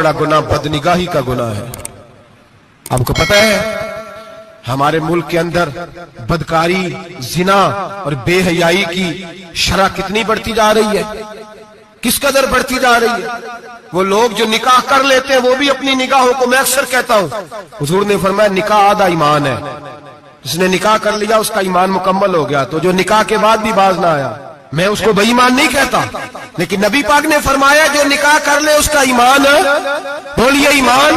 बड़ा गुनाह बदनिगाही का गुनाह है। आपको पता है हमारे मुल्क के अंदर बदकारी, जिना और बेहयाई की शरह कितनी बढ़ती जा रही है, किस कदर बढ़ती जा रही है। वो लोग जो निकाह कर लेते हैं वो भी अपनी निगाहों को, मैं अक्सर कहता हूं, हुजूर ने फरमाया निकाह आधा ईमान है। जिसने निकाह कर लिया उसका ईमान मुकम्मल हो गया। तो जो निकाह के बाद भी बाज ना आया, मैं उसको बेईमान नहीं कहता, लेकिन नबी पाक ने फरमाया जो निकाह कर ले उसका ईमान, बोलिए ईमान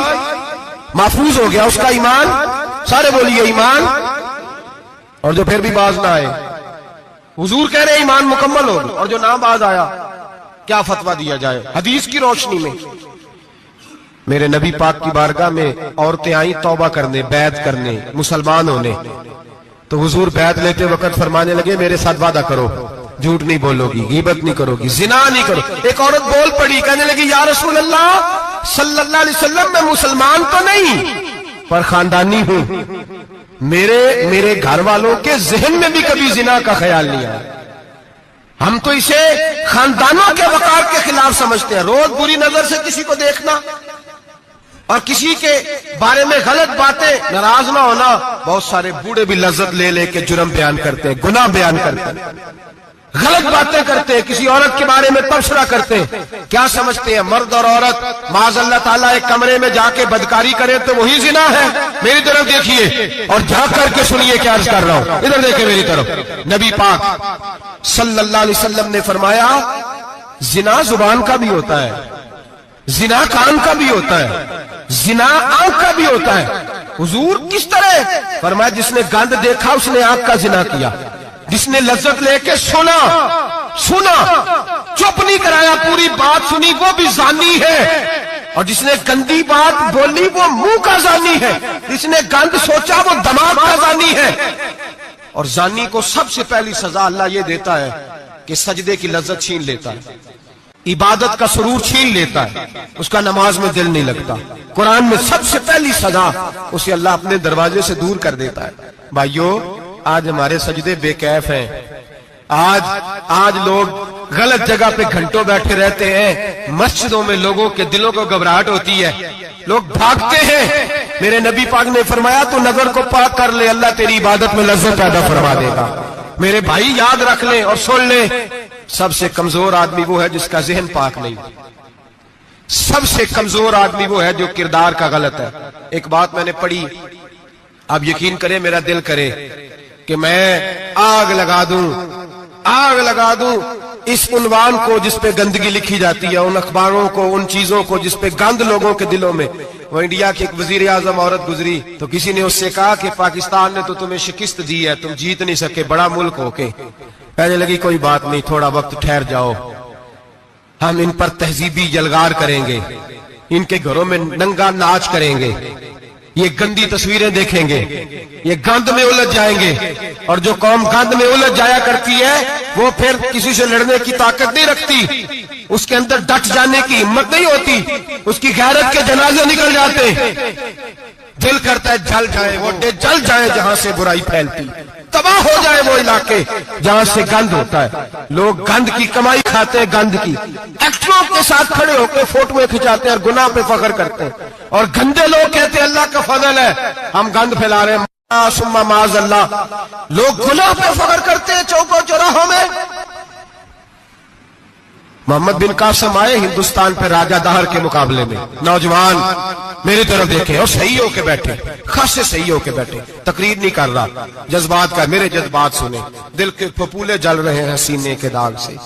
महफूज हो गया, उसका ईमान, सारे बोलिए ईमान। और जो फिर भी बाज ना आए, हुजूर कह रहे ईमान मुकम्मल हो गया। और जो ना बाज आया, क्या फतवा दिया जाए हदीस की रोशनी में। मेरे नबी पाक की बारगाह में औरतें आई तौबा करने, बैत करने, मुसलमान होने। तो हुजूर बैत लेते वक्त फरमाने लगे मेरे साथ वादा करो, झूठ नहीं बोलोगी, गीबत नहीं करोगी, जिना नहीं करो। एक औरत बोल पड़ी, कहने लगी या रसूल अल्लाह सल्लल्लाहु अलैहि वसल्लम, मैं मुसलमान तो नहीं पर खानदानी हूं, मेरे घर वालों के जहन में भी कभी जिना का ख्याल नहीं आया। हम तो इसे खानदानों के वकार के खिलाफ समझते हैं। रोज बुरी नजर से किसी को देखना और किसी के बारे में गलत बातें, नाराज ना होना। बहुत सारे बूढ़े भी लज्जत ले लेके जुर्म बयान करते हैं, गुनाह बयान करते हैं, गलत बातें करते हैं, किसी औरत के बारे में तबसरा करते हैं। क्या समझते हैं मर्द और औरत माज़अल्लाह ताला एक कमरे में जाके बदकारी करे तो वही जिना है। मेरी तरफ देखिए और झांक करके सुनिए क्या अर्ज कर रहा हूं, इधर देखिए मेरी तरफ। नबी पाक सल्लल्लाहु अलैहि वसल्लम ने फरमाया जिना जुबान का भी होता है, जिना कान का भी होता है, जिना आंख का भी होता है। हुजूर किस तरह? फरमाया जिसने गंद देखा उसने आंख का जिना किया, जिसने लज्जत लेके सुना, चुप नहीं कराया, पूरी बात सुनी, वो भी जानी है। और जिसने गंदी बात बोली वो मुंह का जानी है, जिसने गंद सोचा वो दिमाग का जानी है। और जानी को सबसे पहली सजा अल्लाह ये देता है कि सजदे की लज्जत छीन लेता है, इबादत का सुरूर छीन लेता है, उसका नमाज में दिल नहीं लगता। कुरान में सबसे पहली सजा उसे अल्लाह अपने दरवाजे से दूर कर देता है। भाइयों आज हमारे सजदे बेकैफ हैं, आज लोग गलत जगह पे घंटों बैठे रहते हैं। मस्जिदों में लोगों के दिलों को घबराहट होती है, लोग भागते हैं। मेरे नबी पाक ने फरमाया तू नजर को पाक कर ले, अल्लाह तेरी इबादत में लज्जत पैदा फरमा देगा। मेरे भाई याद रख ले और सुन ले, सबसे कमजोर आदमी वो है जिसका जहन पाक नहीं, सबसे कमजोर आदमी वो है जो किरदार का गलत है। एक बात मैंने पढ़ी, आप यकीन करें मेरा दिल करे कि मैं आग लगा दूं इस उन्वान को जिस पे गंदगी लिखी जाती है, उन अखबारों को, उन चीजों को जिस पे गंद लोगों के दिलों में। वो इंडिया की एक वजीर आजम औरत गुजरी तो किसी ने उससे कहा कि पाकिस्तान ने तो तुम्हें शिकस्त दी है, तुम जीत नहीं सके बड़ा मुल्क होके। कहने लगी कोई बात नहीं, थोड़ा वक्त ठहर जाओ, हम इन पर तहजीबी जलगार करेंगे, इनके घरों में नंगा नाच करेंगे, ये गंदी तस्वीरें देखेंगे, ये गंद में उलझ जाएंगे। और जो कौम गंद में उलझ जाया करती है वो फिर किसी से लड़ने की ताकत नहीं रखती, उसके अंदर डट जाने की हिम्मत नहीं होती, उसकी गैरत के जनाजे निकल जाते। दिल करता है जल जाए वो जल जाए जहां से बुराई फैलती, तबाह हो जाए वो इलाके जहां से गंद होता है। लोग गंद की कमाई खाते हैं, गंद की। एक्टरों के साथ खड़े होकर फोटोएं खिंचाते हैं और गुनाह पे फख्र करते हैं। और गंदे लोग कहते हैं अल्लाह का फजल है हम गंद फैला रहे हैं, सुम्मा माज़अल्लाह। लोग गुनाह पे फख्र करते हैं चौकों चौराहों में। मोहम्मद बिन कासिम आए हिंदुस्तान पे राजा दहर के मुकाबले में, नौजवान मेरी तरफ देखे और सही होके बैठे, खासे सही होके बैठे, तकरीर नहीं कर रहा, जज्बात का, मेरे जज्बात सुने, दिल के फपूले जल रहे हैं सीने के दाग से।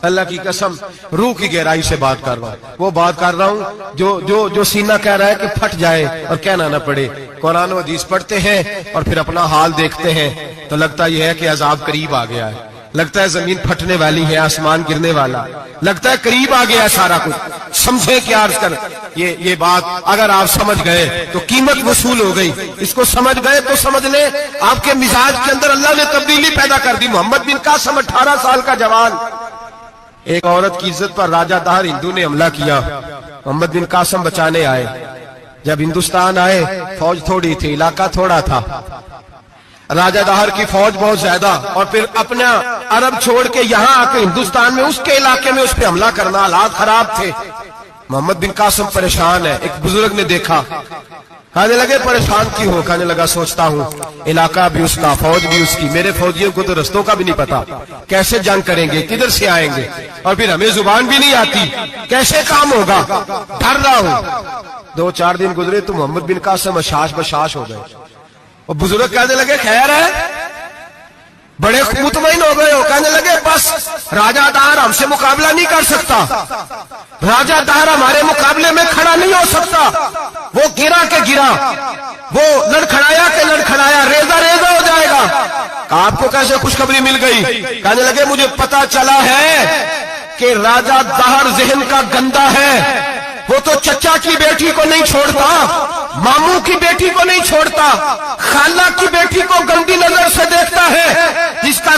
अल्लाह की कसम रूह की गहराई से बात कर रहा हूं, वो बात कर रहा हूं जो सीना कह रहा है कि फट जाए और कहना ना पड़े। कुरान और हदीस पढ़ते हैं और फिर अपना हाल देखते हैं तो लगता यह है कि अजाब करीब आ गया है, लगता है जमीन फटने वाली है, आसमान गिरने वाला, लगता है करीब आ गया है सारा कुछ। समझे क्या अर्ज कर, ये बात अगर आप समझ गए तो कीमत वसूल हो गई। इसको समझ गए तो समझ ले आपके मिजाज के अंदर अल्लाह ने तब्दीली पैदा कर दी। मोहम्मद बिन कासिम 18 साल का जवान, एक औरत की इज्जत पर राजा दहर हिंदू ने हमला किया, मोहम्मद बिन कासिम बचाने आए। जब हिंदुस्तान आए फौज थोड़ी थी, इलाका थोड़ा था, राजा दहर की फौज बहुत ज्यादा, और फिर अपना अरब छोड़ के यहां आके हिंदुस्तान में उसके इलाके में उस पर हमला करना, हालात खराब थे। मोहम्मद बिन कासिम परेशान है। एक बुजुर्ग ने देखा, कहने लगे परेशान क्यों हो? कहने लगा सोचता हूँ इलाका भी उसका, फौज भी उसकी, मेरे फौजियों को तो रस्तों का भी नहीं पता, कैसे जंग करेंगे, किधर से आएंगे, और फिर हमें जुबान भी नहीं आती, कैसे काम होगा, डर रहा हूँ। 2-4 दिन गुजरे तो मोहम्मद बिन कासिम अशाश बशाश हो गए। और बुजुर्ग कहने लगे खैर है, बड़े मुतमईन हो गए हो। कहने लगे बस राजा दार हमसे मुकाबला नहीं कर सकता, राजा दार हमारे मुकाबले में खड़ा नहीं हो सकता, वो गिरा के गिरा, वो लड़खड़ाया के लड़खड़ाया, रेजा रेजा हो जाएगा। आपको कैसे खुशखबरी मिल गई? कहने लगे मुझे पता चला है कि राजा दार जहन का गंदा है, वो तो चचा की बेटी को नहीं छोड़ता, मामू की बेटी को नहीं छोड़ता, खाला की बेटी को गंदी नजर से देखता है, जिसका